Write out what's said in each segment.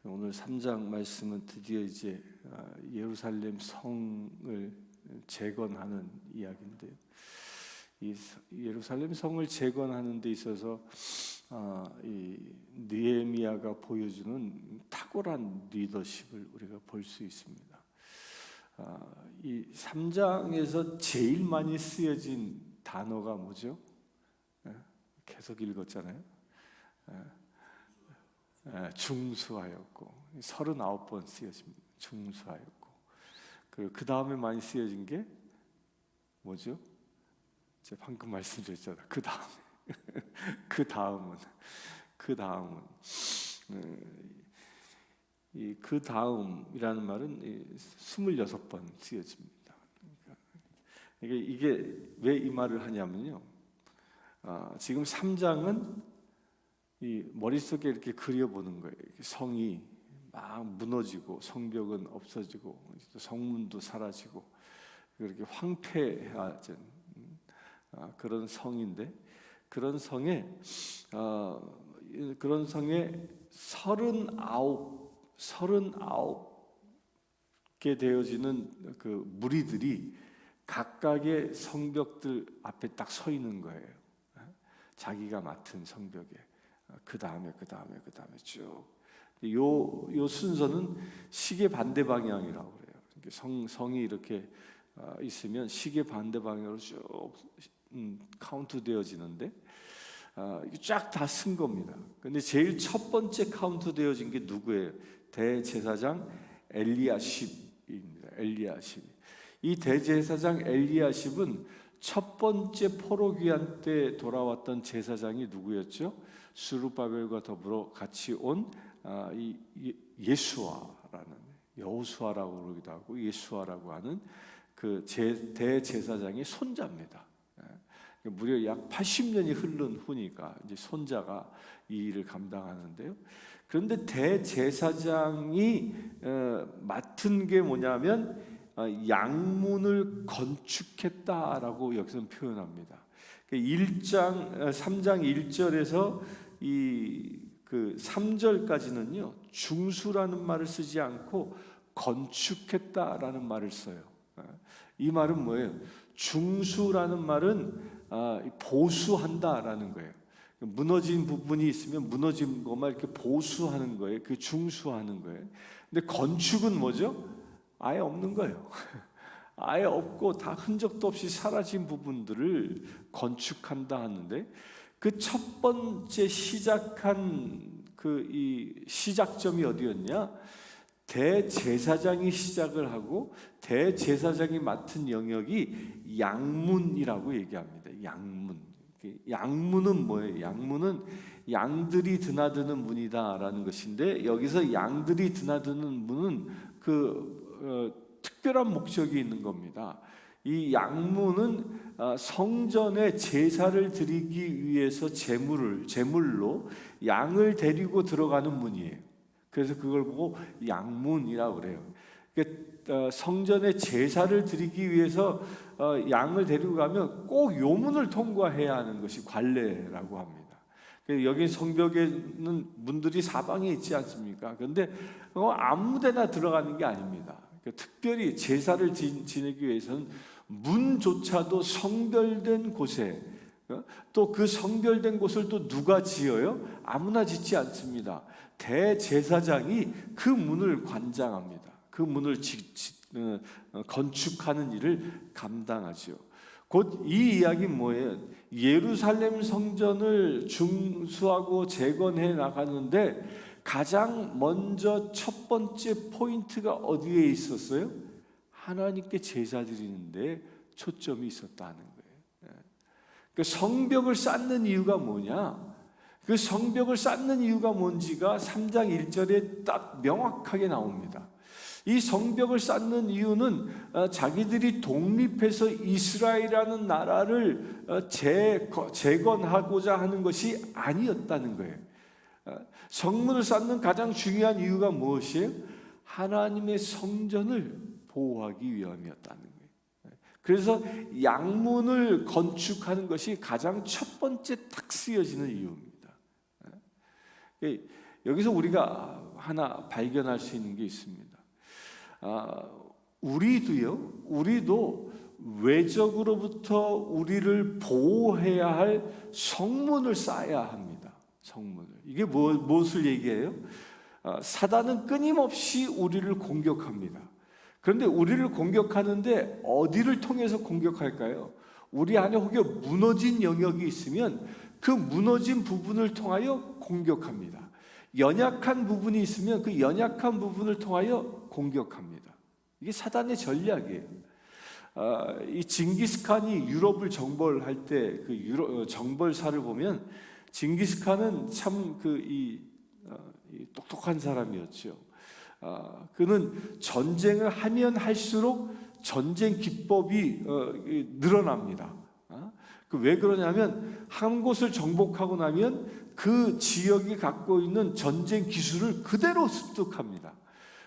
오늘 3장 말씀은 드디어 이제 예루살렘 성을 재건하는 이야기인데요. 이 예루살렘 성을 재건하는 데 있어서 이 느헤미야가 보여주는 탁월한 리더십을 우리가 볼 수 있습니다. 이 3장에서 제일 많이 쓰여진 단어가 뭐죠? 계속 읽었잖아요. 중수하였고 39번 쓰여집니다. 중수하였고 그리고 그 다음에 많이 쓰여진 게 뭐죠? 제가 방금 말씀드렸잖아요. 그 다음은 그 다음이라는 말은 26번 쓰여집니다. 이게 왜 이 말을 하냐면요. 지금 3장은 이 머릿속에 이렇게 그려보는 거예요. 성이 막 무너지고 성벽은 없어지고 성문도 사라지고 이렇게 황폐해진 그런 성인데 그런 성에 39개 되어지는 그 무리들이 각각의 성벽들 앞에 딱 서 있는 거예요. 자기가 맡은 성벽에 그 다음에 쭉. 요 순서는 시계 반대 방향이라고 그래요. 성이 이렇게 있으면 시계 반대 방향으로 쭉 카운트 되어지는데 쫙 다 쓴 겁니다. 근데 제일 첫 번째 카운트 되어진 게 누구예요? 대제사장 엘리야십입니다. 이 대제사장 엘리야십은 첫 번째 포로귀환 때 돌아왔던 제사장이 누구였죠? 스룹바벨과 더불어 같이 온 예수아라는, 여호수아라고 그러기도 하고 예수아라고 하는 그 대제사장의 손자입니다. 무려 약 80년이 흐른 후니까 이제 손자가 이 일을 감당하는데요. 그런데 대제사장이 맡은 게 뭐냐면 양문을 건축했다라고 여기서는 표현합니다. 3장 1절에서 그 3절까지는요 중수라는 말을 쓰지 않고 건축했다라는 말을 써요. 이 말은 뭐예요? 중수라는 말은 보수한다라는 거예요. 무너진 부분이 있으면 무너진 것만 이렇게 보수하는 거예요. 그 중수하는 거예요. 근데 건축은 뭐죠? 아예 없는 거예요. 아예 없고 다 흔적도 없이 사라진 부분들을 건축한다 하는데 그 첫 번째 시작한 이 시작점이 어디였냐? 대제사장이 시작을 하고 대제사장이 맡은 영역이 양문이라고 얘기합니다. 양문은 뭐예요? 양문은 양들이 드나드는 문이다라는 것인데 여기서 양들이 드나드는 문은 특별한 목적이 있는 겁니다. 이 양문은 성전에 제사를 드리기 위해서 제물로 양을 데리고 들어가는 문이에요. 그래서 그걸 보고 양문이라고 그래요. 성전에 제사를 드리기 위해서 양을 데리고 가면 꼭 요 문을 통과해야 하는 것이 관례라고 합니다. 여기 성벽에는 문들이 사방에 있지 않습니까? 그런데 아무데나 들어가는 게 아닙니다. 특별히 제사를 지내기 위해서는 문조차도 성별된 곳에, 또 그 성별된 곳을 또 누가 지어요? 아무나 짓지 않습니다. 대제사장이 그 문을 관장합니다. 그 문을 건축하는 일을 감당하죠. 곧 이 이야기는 뭐예요? 예루살렘 성전을 중수하고 재건해 나가는데 가장 먼저 첫 번째 포인트가 어디에 있었어요? 하나님께 제사 드리는데 초점이 있었다는 거예요. 그 성벽을 쌓는 이유가 뭐냐? 그 성벽을 쌓는 이유가 뭔지가 3장 1절에 딱 명확하게 나옵니다. 이 성벽을 쌓는 이유는 자기들이 독립해서 이스라엘이라는 나라를 재건하고자 하는 것이 아니었다는 거예요. 성문을 쌓는 가장 중요한 이유가 무엇이에요? 하나님의 성전을 보호하기 위함이었다는 거예요. 그래서 양문을 건축하는 것이 가장 첫 번째 딱 쓰여지는 이유입니다. 여기서 우리가 하나 발견할 수 있는 게 있습니다. 우리도 외적으로부터 우리를 보호해야 할 성문을 쌓아야 합니다. 성문을. 이게 무엇을 얘기해요? 사단은 끊임없이 우리를 공격합니다. 그런데 우리를 공격하는데 어디를 통해서 공격할까요? 우리 안에 혹여 무너진 영역이 있으면 그 무너진 부분을 통하여 공격합니다. 연약한 부분이 있으면 그 연약한 부분을 통하여 공격합니다. 이게 사단의 전략이에요. 이 징기스칸이 유럽을 정벌할 때 그 정벌사를 보면 징기스칸은 참 똑똑한 사람이었죠. 그는 전쟁을 하면 할수록 전쟁 기법이 늘어납니다. 왜 그러냐면 한 곳을 정복하고 나면 그 지역이 갖고 있는 전쟁 기술을 그대로 습득합니다.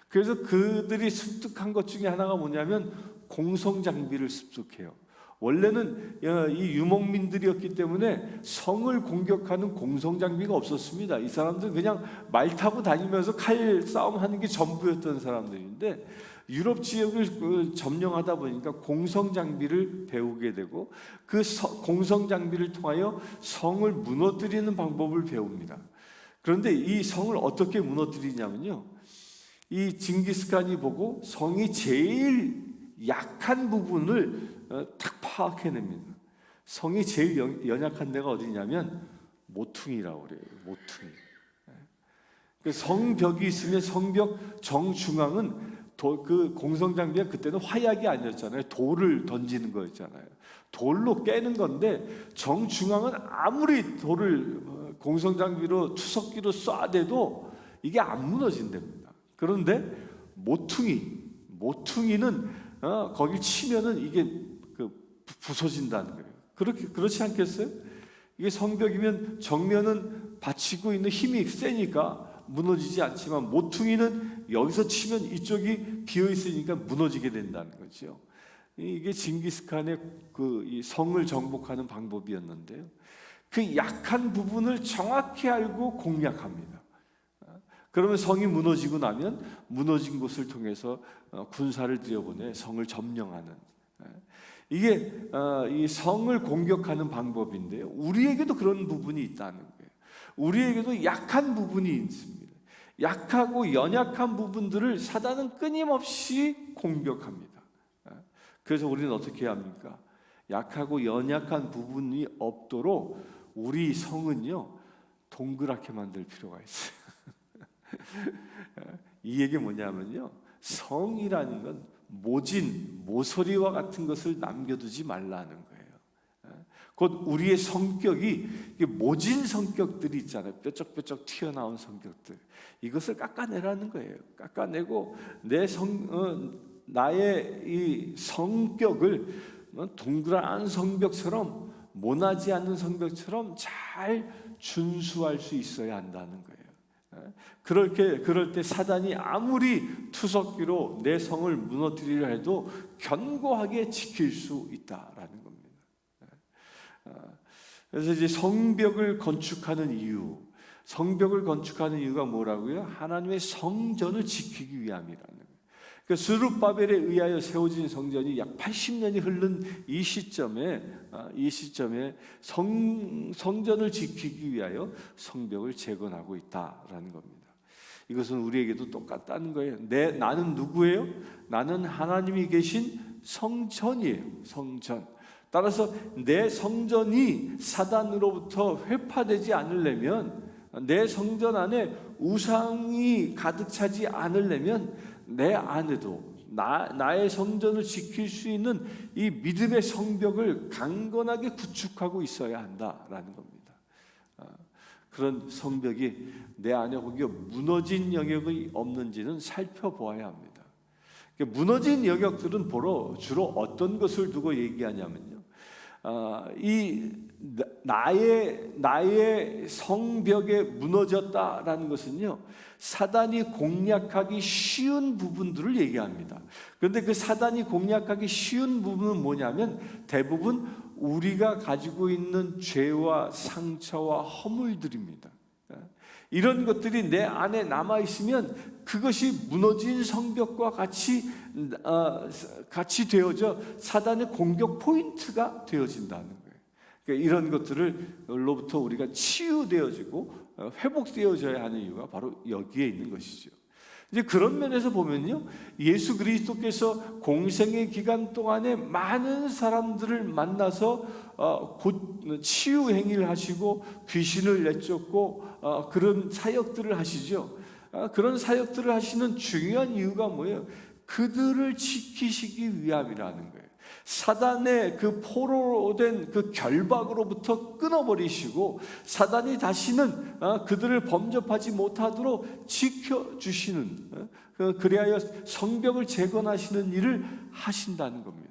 그래서 그들이 습득한 것 중에 하나가 뭐냐면 공성 장비를 습득해요. 원래는 이 유목민들이었기 때문에 성을 공격하는 공성 장비가 없었습니다. 이 사람들은 그냥 말 타고 다니면서 칼 싸움하는 게 전부였던 사람들인데 유럽 지역을 점령하다 보니까 공성 장비를 배우게 되고 그 공성 장비를 통하여 성을 무너뜨리는 방법을 배웁니다. 그런데 이 성을 어떻게 무너뜨리냐면요, 이 징기스칸이 보고 성이 제일 약한 부분을 딱 파악해냅니다. 성이 제일 연약한 데가 어디냐면 모퉁이라고 그래요. 모퉁이. 그 성벽이 있으면 성벽 정중앙은 그 공성장비가 그때는 화약이 아니었잖아요. 돌을 던지는 거였잖아요. 돌로 깨는 건데 정중앙은 아무리 돌을 공성장비로 투석기로 쏴대도 이게 안 무너진답니다. 그런데 모퉁이는 거기 치면은 이게 부서진다는 거예요. 그렇지 않겠어요? 이게 성벽이면 정면은 받치고 있는 힘이 세니까 무너지지 않지만 모퉁이는 여기서 치면 이쪽이 비어 있으니까 무너지게 된다는 거죠. 이게 징기스칸의 이 성을 정복하는 방법이었는데요. 그 약한 부분을 정확히 알고 공략합니다. 그러면 성이 무너지고 나면 무너진 곳을 통해서 군사를 들여보내 성을 점령하는, 이게 이 성을 공격하는 방법인데요. 우리에게도 그런 부분이 있다는 거예요. 우리에게도 약한 부분이 있습니다. 약하고 연약한 부분들을 사단은 끊임없이 공격합니다. 그래서 우리는 어떻게 해야 합니까? 약하고 연약한 부분이 없도록 우리 성은요, 동그랗게 만들 필요가 있어요. 이 얘기 뭐냐면요, 성이라는 건 모서리와 같은 것을 남겨두지 말라는 거예요. 곧 우리의 성격이 모진 성격들이 있잖아요. 뾰족뾰족 튀어나온 성격들, 이것을 깎아내라는 거예요. 깎아내고 나의 이 성격을 동그란 성벽처럼, 모나지 않는 성벽처럼 잘 준수할 수 있어야 한다는 거예요. 그럴 때 사단이 아무리 투석기로 내 성을 무너뜨리려 해도 견고하게 지킬 수 있다라는 겁니다. 그래서 이제 성벽을 건축하는 이유가 뭐라고요? 하나님의 성전을 지키기 위함이라는 거예요. 그 스룹바벨에 의하여 세워진 성전이 약 80년이 흐른 이 시점에 성전을 지키기 위하여 성벽을 재건하고 있다라는 겁니다. 이것은 우리에게도 똑같다는 거예요. 나는 누구예요? 나는 하나님이 계신 성전이에요. 성전. 따라서 내 성전이 사단으로부터 회파되지 않으려면, 내 성전 안에 우상이 가득 차지 않으려면 내 안에도 나의 성전을 지킬 수 있는 이 믿음의 성벽을 강건하게 구축하고 있어야 한다라는 겁니다. 그런 성벽이 내 안에 혹여 무너진 영역이 없는지는 살펴보아야 합니다. 무너진 영역들은 주로 어떤 것을 두고 얘기하냐면요, 이 나의 성벽에 무너졌다라는 것은요, 사단이 공략하기 쉬운 부분들을 얘기합니다. 그런데 그 사단이 공략하기 쉬운 부분은 뭐냐면 대부분 우리가 가지고 있는 죄와 상처와 허물들입니다. 이런 것들이 내 안에 남아 있으면 그것이 무너진 성벽과 같이 되어져 사단의 공격 포인트가 되어진다는 거예요. 그러니까 이런 것들로부터 우리가 치유되어지고 회복되어져야 하는 이유가 바로 여기에 있는 것이죠. 이제 그런 면에서 보면요, 예수 그리스도께서 공생의 기간 동안에 많은 사람들을 만나서 곧 치유 행위를 하시고 귀신을 내쫓고 그런 사역들을 하시죠. 그런 사역들을 하시는 중요한 이유가 뭐예요? 그들을 지키시기 위함이라는 거예요. 사단의 그 포로된 그 결박으로부터 끊어버리시고 사단이 다시는 그들을 범접하지 못하도록 지켜주시는, 그리하여 성벽을 재건하시는 일을 하신다는 겁니다.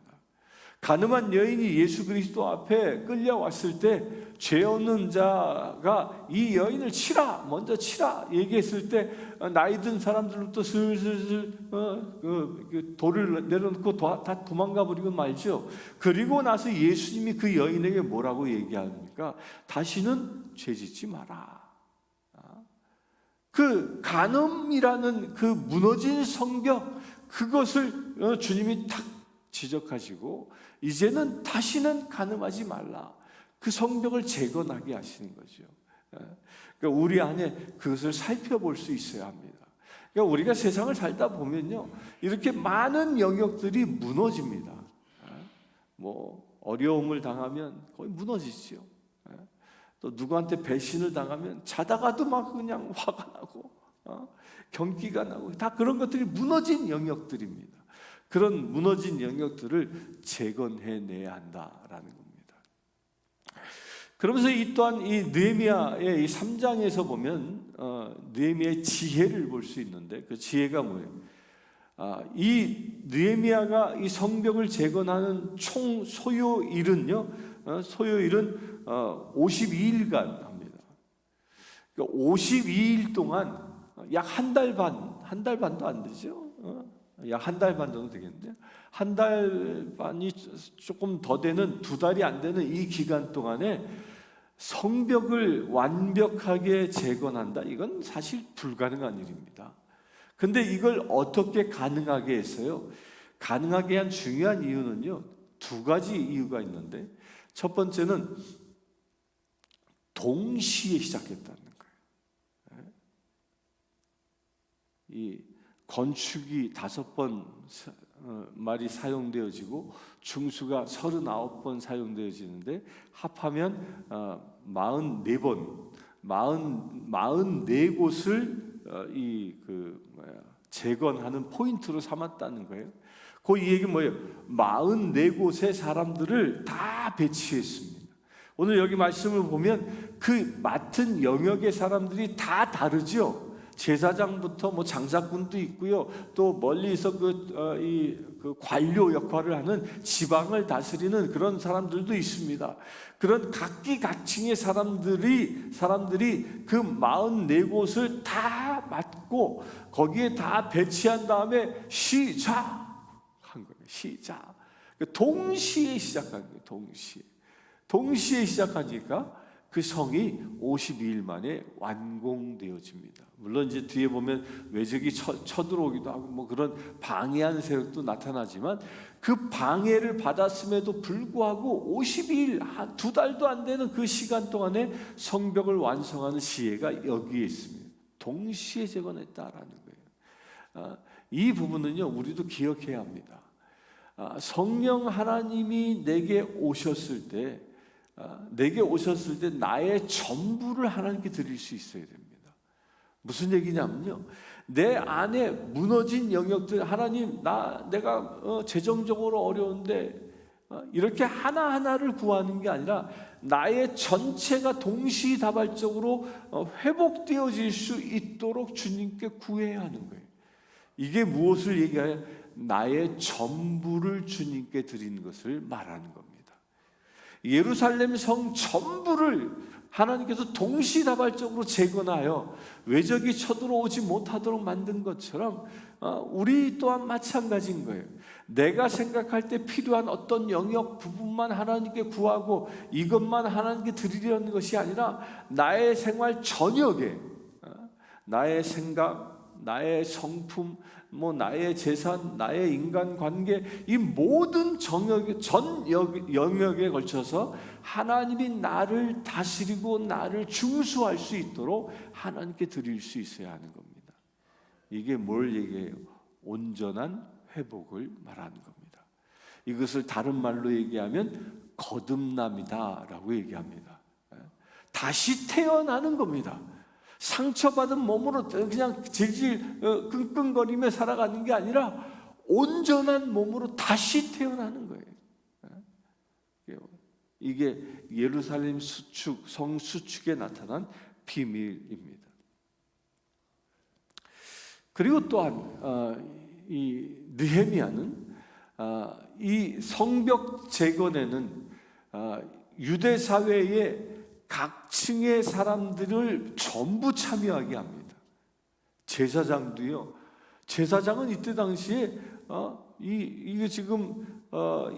가늠한 여인이 예수 그리스도 앞에 끌려왔을 때 죄 없는 자가 이 여인을 먼저 치라 얘기했을 때 나이 든 사람들부터 슬슬 돌을 내려놓고 다 도망가 버리고 말죠. 그리고 나서 예수님이 그 여인에게 뭐라고 얘기합니까? 다시는 죄짓지 마라. 그 간음이라는 그 무너진 성벽, 그것을 주님이 탁 지적하시고 이제는 다시는 간음하지 말라. 그 성벽을 재건하게 하시는 거죠. 그러니까 우리 안에 그것을 살펴볼 수 있어야 합니다. 그러니까 우리가 세상을 살다 보면요, 이렇게 많은 영역들이 무너집니다. 뭐 어려움을 당하면 거의 무너지죠. 또 누구한테 배신을 당하면 자다가도 막 그냥 화가 나고 경기가 나고, 다 그런 것들이 무너진 영역들입니다. 그런 무너진 영역들을 재건해내야 한다라는 겁니다. 그러면서 이 또한 이 느헤미야의 이 3장에서 보면 느헤미야의 지혜를 볼 수 있는데, 그 지혜가 뭐예요? 이 느헤미야가 이 성벽을 재건하는 총 소요일은요, 소요일은 52일간 합니다. 그러니까 52일 동안 약 한 달 반도 안 되죠. 약 한 달 반 정도 되겠는데요. 한 달 반이 조금 더 되는, 2달이 안 되는 이 기간 동안에 성벽을 완벽하게 재건한다. 이건 사실 불가능한 일입니다. 근데 이걸 어떻게 가능하게 했어요? 가능하게 한 중요한 이유는요, 2가지 이유가 있는데, 첫 번째는 동시에 시작했다는 거예요. 이 건축이 5번 말이 사용되어지고 중수가 39번 사용되어지는데 합하면 44곳을 재건하는 포인트로 삼았다는 거예요. 그 이 얘기 뭐예요? 44곳의 사람들을 다 배치했습니다. 오늘 여기 말씀을 보면 그 맡은 영역의 사람들이 다 다르죠. 제사장부터 뭐 장사꾼도 있고요. 또 멀리서 그 관료 역할을 하는 지방을 다스리는 그런 사람들도 있습니다. 그런 각기각층의 사람들이 그 44곳을 다 맡고 거기에 다 배치한 다음에 시작한 거예요. 시작. 동시에 시작한 거예요. 동시에 시작하니까 그 성이 52일 만에 완공되어집니다. 물론 이제 뒤에 보면 외적이 쳐들어오기도 하고 뭐 그런 방해하는 세력도 나타나지만, 그 방해를 받았음에도 불구하고 52일, 2달도 안 되는 그 시간 동안에 성벽을 완성하는 지혜가 여기에 있습니다. 동시에 재건했다라는 거예요. 이 부분은요, 우리도 기억해야 합니다. 성령 하나님이 내게 오셨을 때 나의 전부를 하나님께 드릴 수 있어야 됩니다. 무슨 얘기냐면요, 내 안에 무너진 영역들, 하나님 내가 재정적으로 어려운데 이렇게 하나하나를 구하는 게 아니라 나의 전체가 동시다발적으로 회복되어질 수 있도록 주님께 구해야 하는 거예요. 이게 무엇을 얘기하냐? 나의 전부를 주님께 드리는 것을 말하는 겁니다. 예루살렘 성 전부를 하나님께서 동시다발적으로 재건하여 외적이 쳐들어오지 못하도록 만든 것처럼 우리 또한 마찬가지인 거예요. 내가 생각할 때 필요한 어떤 영역 부분만 하나님께 구하고 이것만 하나님께 드리려는 것이 아니라 나의 생활 전역에 나의 생각, 나의 성품, 나의 재산, 나의 인간관계, 이 모든 영역에 걸쳐서 하나님이 나를 다스리고 나를 중수할 수 있도록 하나님께 드릴 수 있어야 하는 겁니다. 이게 뭘 얘기해요? 온전한 회복을 말하는 겁니다. 이것을 다른 말로 얘기하면 거듭남이다라고 얘기합니다. 다시 태어나는 겁니다. 상처받은 몸으로 그냥 질질 끙끙거리며 살아가는 게 아니라 온전한 몸으로 다시 태어나는 거예요. 이게 예루살렘 수축, 성수축에 나타난 비밀입니다. 그리고 또한 이 느헤미야는 이 성벽 재건에는 유대 사회의 각 층의 사람들을 전부 참여하게 합니다. 제사장도요. 제사장은 이때 당시에 이게 지금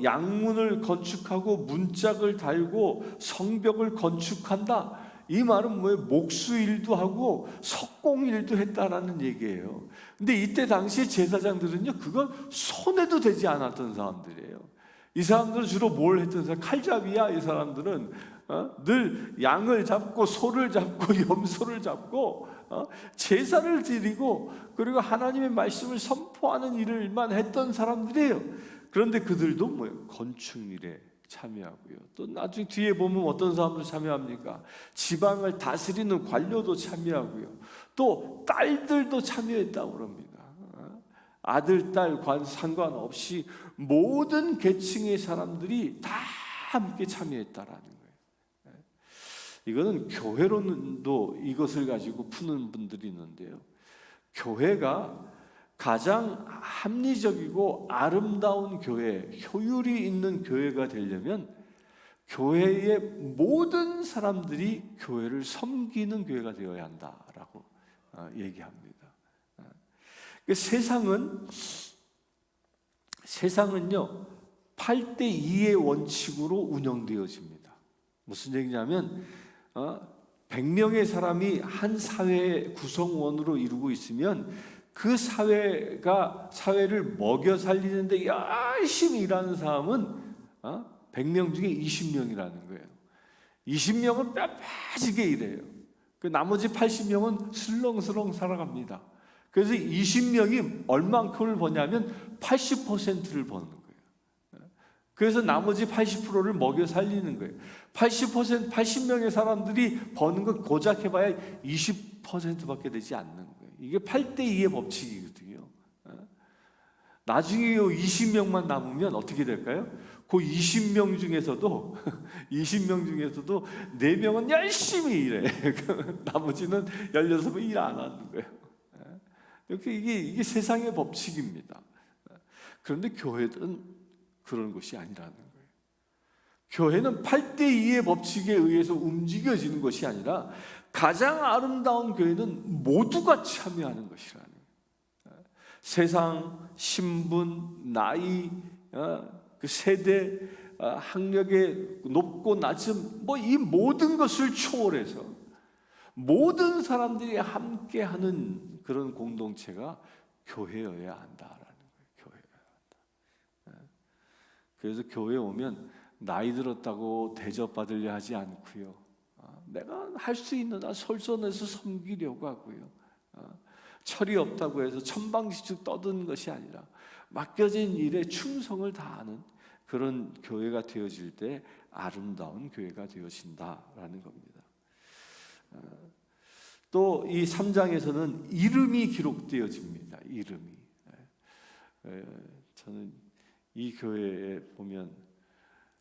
양문을 건축하고 문짝을 달고 성벽을 건축한다. 이 말은 뭐예요? 목수일도 하고 석공일도 했다라는 얘기예요. 근데 이때 당시에 제사장들은요, 그걸 손에도 대지 않았던 사람들이에요. 이 사람들은 주로 뭘 했던 사람? 칼잡이야. 이 사람들은 늘 양을 잡고 소를 잡고 염소를 잡고 제사를 드리고 그리고 하나님의 말씀을 선포하는 일을만 했던 사람들이에요. 그런데 그들도 뭐예요? 건축일에 참여하고요. 또 나중에 뒤에 보면 어떤 사람들 참여합니까? 지방을 다스리는 관료도 참여하고요. 또 딸들도 참여했다고 그럽니다. 아들, 딸 상관없이 모든 계층의 사람들이 다 함께 참여했다라는 거예요. 이거는 교회로는도 이것을 가지고 푸는 분들이 있는데요. 교회가 가장 합리적이고 아름다운 교회, 효율이 있는 교회가 되려면 교회의 모든 사람들이 교회를 섬기는 교회가 되어야 한다라고 얘기합니다. 세상은요 8대2의 원칙으로 운영되어집니다. 무슨 얘기냐면 100명의 사람이 한 사회의 구성원으로 이루고 있으면 그 사회를 먹여 살리는데 열심히 일하는 사람은 100명 중에 20명이라는 거예요. 20명은 뼈 빠지게 일해요. 그 나머지 80명은 슬렁슬렁 살아갑니다. 그래서 20명이 얼만큼을 버냐면 80%를 버는 거예요. 그래서 나머지 80%를 먹여 살리는 거예요. 80명의 사람들이 버는 건 고작 해봐야 20%밖에 되지 않는 거예요. 이게 8대2의 법칙이거든요. 나중에 20명만 남으면 어떻게 될까요? 그 20명 중에서도 4명은 열심히 일해. 나머지는 16명 일 안 하는 거예요. 이게 세상의 법칙입니다. 그런데 교회는 그런 것이 아니라는 거예요. 교회는 8대2의 법칙에 의해서 움직여지는 것이 아니라 가장 아름다운 교회는 모두가 참여하는 것이라는 거예요. 세상, 신분, 나이, 그 세대, 학력의 높고 낮음, 이 모든 것을 초월해서 모든 사람들이 함께하는 그런 공동체가 교회여야 한다라는 거예요. 교회여야 한다. 그래서 교회에 오면 나이 들었다고 대접받으려 하지 않고요. 내가 할 수 있는 한 솔선해서 섬기려고 하고요. 철이 없다고 해서 천방지축 떠드는 것이 아니라 맡겨진 일에 충성을 다하는 그런 교회가 되어질 때 아름다운 교회가 되어진다라는 겁니다. 또 이 3장에서는 이름이 기록되어집니다. 이름이. 저는 이 교회에 보면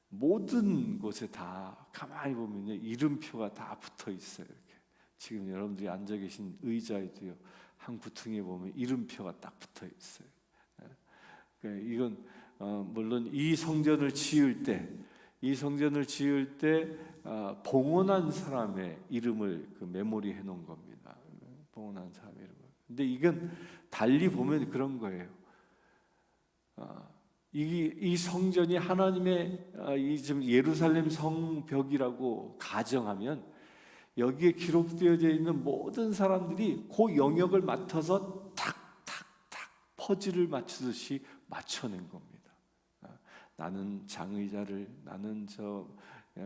모든 곳에 다 가만히 보면요 이름표가 다 붙어 있어요. 이렇게. 지금 여러분들이 앉아 계신 의자에도요 한 구퉁이에 보면 이름표가 딱 붙어 있어요. 이건 물론 이 성전을 지을 때 봉헌한 사람의 이름을 메모리해 놓은 겁니다. 봉헌한 사람의 이름을. 근데 이건 달리 보면 그런 거예요. 이 성전이 하나님의 이 지금 예루살렘 성벽이라고 가정하면 여기에 기록되어져 있는 모든 사람들이 그 영역을 맡아서 탁탁탁 퍼즐을 맞추듯이 맞춰낸 겁니다. 나는 장의자를, 나는 저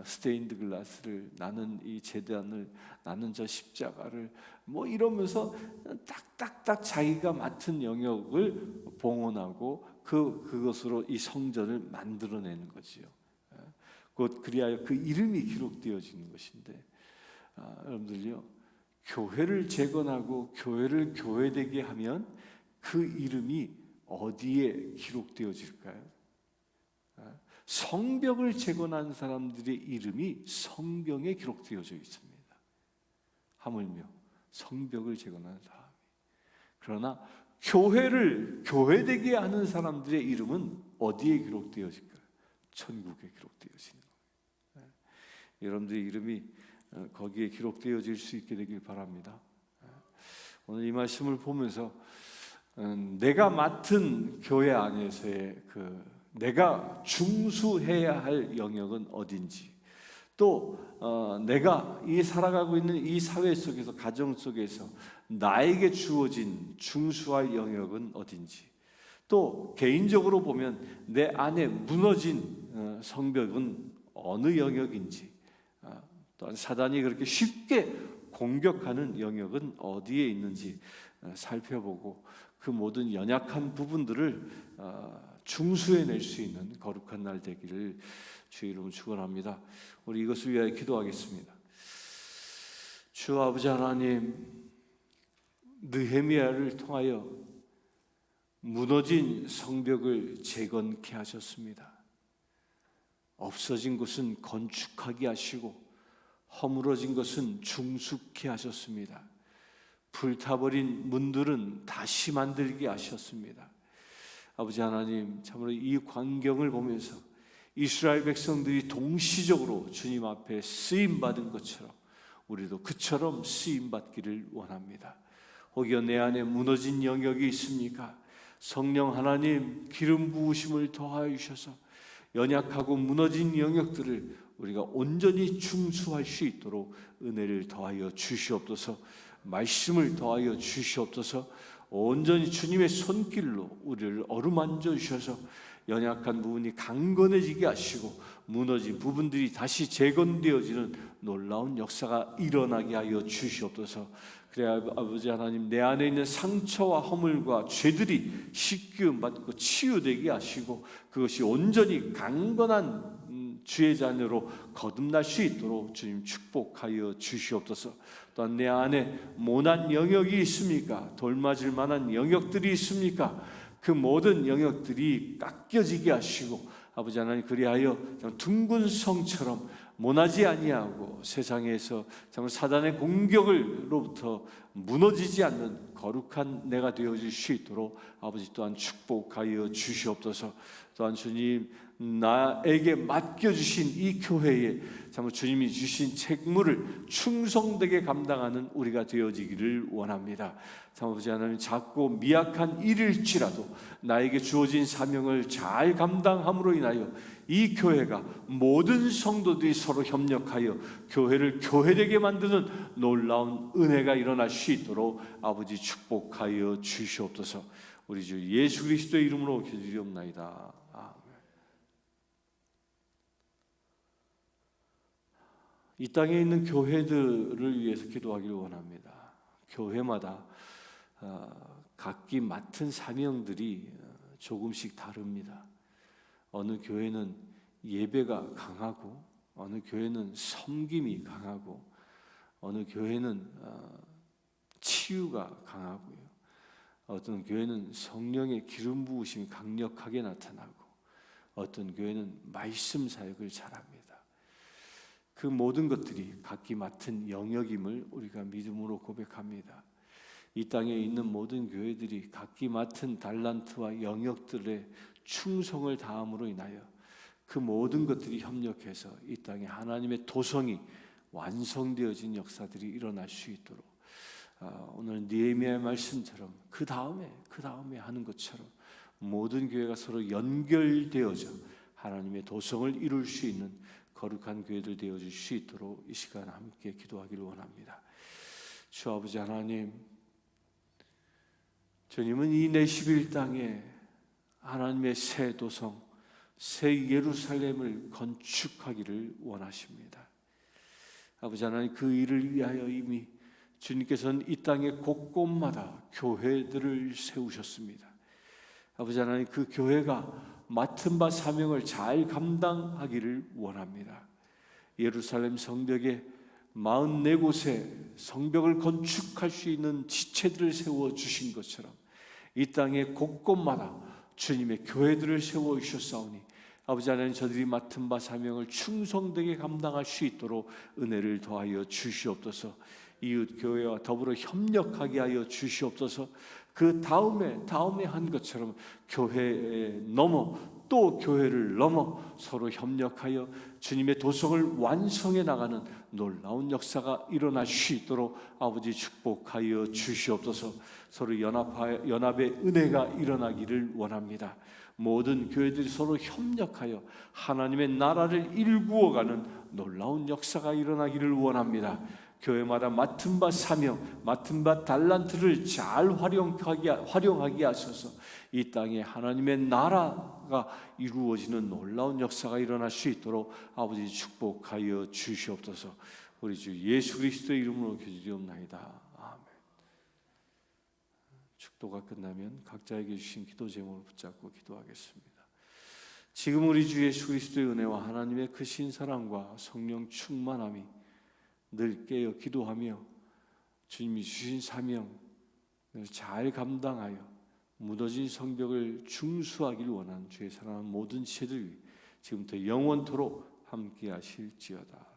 스테인드 글라스를, 나는 이 제단을, 나는 저 십자가를 뭐 이러면서 딱딱딱 자기가 맡은 영역을 봉헌하고 그것으로 이 성전을 만들어내는 거지요. 곧 그리하여 그 이름이 기록되어지는 것인데, 여러분들요, 교회를 재건하고 교회를 교회되게 하면 그 이름이 어디에 기록되어질까요? 성벽을 재건한 사람들의 이름이 성경에 기록되어져 있습니다. 하물며 성벽을 재건한 사람이. 그러나 교회를 교회되게 하는 사람들의 이름은 어디에 기록되어질까요? 천국에 기록되어지는 거예요. 여러분들의 이름이 거기에 기록되어질 수 있게 되길 바랍니다. 오늘 이 말씀을 보면서 내가 맡은 교회 안에서의 내가 중수해야 할 영역은 어딘지, 또 내가 살아가고 있는 이 사회 속에서, 가정 속에서 나에게 주어진 중수할 영역은 어딘지, 또 개인적으로 보면 내 안에 무너진 성벽은 어느 영역인지, 또한 사단이 그렇게 쉽게 공격하는 영역은 어디에 있는지 살펴보고 그 모든 연약한 부분들을 중수해낼 수 있는 거룩한 날 되기를 주의 이름으로 축원합니다. 우리 이것을 위하여 기도하겠습니다. 주 아버지 하나님, 느헤미야를 통하여 무너진 성벽을 재건케 하셨습니다. 없어진 것은 건축하게 하시고 허물어진 것은 중수케 하셨습니다. 불타버린 문들은 다시 만들게 하셨습니다. 아버지 하나님, 참으로 이 광경을 보면서 이스라엘 백성들이 동시적으로 주님 앞에 쓰임받은 것처럼 우리도 그처럼 쓰임받기를 원합니다. 혹여 내 안에 무너진 영역이 있습니까? 성령 하나님, 기름 부으심을 더하여 주셔서 연약하고 무너진 영역들을 우리가 온전히 중수할 수 있도록 은혜를 더하여 주시옵소서. 말씀을 더하여 주시옵소서. 온전히 주님의 손길로 우리를 어루만져 주셔서 연약한 부분이 강건해지게 하시고 무너진 부분들이 다시 재건되어지는 놀라운 역사가 일어나게 하여 주시옵소서. 그래야 아버지 하나님, 내 안에 있는 상처와 허물과 죄들이 씻기움 받고 치유되게 하시고 그것이 온전히 강건한 주의 자녀로 거듭날 수 있도록 주님 축복하여 주시옵소서. 또한 내 안에 모난 영역이 있습니까? 돌맞을 만한 영역들이 있습니까? 그 모든 영역들이 깎여지게 하시고 아버지 하나님, 그리하여 둥근 성처럼 모나지 아니하고 세상에서 정말 사단의 공격으로부터 무너지지 않는 거룩한 내가 되어질 수 있도록 아버지 또한 축복하여 주시옵소서. 또한 주님, 나에게 맡겨주신 이 교회에 정말 주님이 주신 책무를 충성되게 감당하는 우리가 되어지기를 원합니다. 참 아버지 하나님, 작고 미약한 일일지라도 나에게 주어진 사명을 잘 감당함으로 인하여 이 교회가 모든 성도들이 서로 협력하여 교회를 교회되게 만드는 놀라운 은혜가 일어날 수 있도록 아버지 축복하여 주시옵소서. 우리 주 예수 그리스도의 이름으로 기도드리옵나이다. 이 땅에 있는 교회들을 위해서 기도하기를 원합니다. 교회마다 각기 맡은 사명들이 조금씩 다릅니다. 어느 교회는 예배가 강하고, 어느 교회는 섬김이 강하고, 어느 교회는 치유가 강하고요. 어떤 교회는 성령의 기름 부으심이 강력하게 나타나고, 어떤 교회는 말씀 사역을 잘합니다. 그 모든 것들이 각기 맡은 영역임을 우리가 믿음으로 고백합니다. 이 땅에 있는 모든 교회들이 각기 맡은 달란트와 영역들의 충성을 다함으로 인하여 그 모든 것들이 협력해서 이 땅에 하나님의 도성이 완성되어진 역사들이 일어날 수 있도록 오늘 느헤미야의 말씀처럼 그 다음에 하는 것처럼 모든 교회가 서로 연결되어져 하나님의 도성을 이룰 수 있는 거룩한 교회들 되어줄 수 있도록 이 시간 함께 기도하기를 원합니다. 주 아버지 하나님, 주님은 이 내시빌 땅에 하나님의 새 도성, 새 예루살렘을 건축하기를 원하십니다. 아버지 하나님, 그 일을 위하여 이미 주님께서는 이 땅의 곳곳마다 교회들을 세우셨습니다. 아버지 하나님, 그 교회가 맡은 바 사명을 잘 감당하기를 원합니다. 예루살렘 성벽에 44곳에 성벽을 건축할 수 있는 지체들을 세워주신 것처럼 이 땅의 곳곳마다 주님의 교회들을 세워주셨사오니 아버지 하나님, 저들이 맡은 바 사명을 충성되게 감당할 수 있도록 은혜를 더하여 주시옵소서. 이웃 교회와 더불어 협력하게 하여 주시옵소서. 그 다음에 한 것처럼 교회에 넘어 또 교회를 넘어 서로 협력하여 주님의 도성을 완성해 나가는 놀라운 역사가 일어날 수 있도록 아버지 축복하여 주시옵소서. 서로 연합의 은혜가 일어나기를 원합니다. 모든 교회들이 서로 협력하여 하나님의 나라를 일구어가는 놀라운 역사가 일어나기를 원합니다. 교회마다 맡은 바 사명, 맡은 바 달란트를 잘 활용하게 하셔서 이 땅에 하나님의 나라가 이루어지는 놀라운 역사가 일어날 수 있도록 아버지 축복하여 주시옵소서. 우리 주 예수 그리스도의 이름으로 기도드리옵나이다. 아멘. 축도가 끝나면 각자에게 주신 기도 제목을 붙잡고 기도하겠습니다. 지금 우리 주 예수 그리스도의 은혜와 하나님의 크신 사랑과 성령 충만함이 늘 깨어 기도하며 주님이 주신 사명을 잘 감당하여 무너진 성벽을 중수하기를 원하는 주의 사랑하는 모든 지체들 지금부터 영원토록 함께 하실지어다.